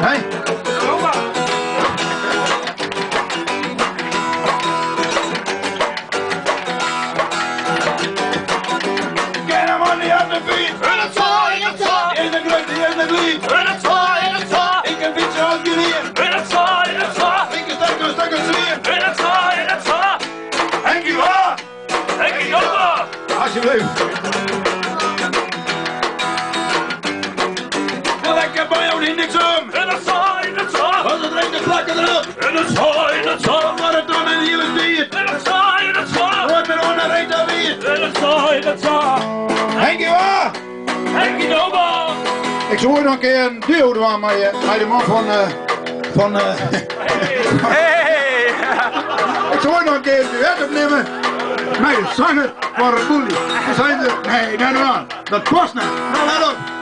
Hé? Get hem on the other feet. In het zaal, in het zaal. In de glöd, in de glied. In het zaal, in het zaal. Ik kan fietsen als jullie. In het zaal, in het zaal. Ik kan stukken zweer. In het zaal, in het zaal. Henkie waar? Henkie Joppa. Alsjeblieft. Lekker bij jou in niks om. In het zaal, in het zaal. Als het regent plakken erop. In het zaal, in het zaal. Wat het dan en hier is dier. In het zaal, in het zaal. Wat met onder reet dan weer. In het zaal, in het zaal. Henkie waar? Henkie Joppa. Ik zou nog een keer een duo doen met de man van Hey! Ik zou nog een keer een duet opnemen met de zanger van Rebulli. Nee, dat was niet. Nou, let op.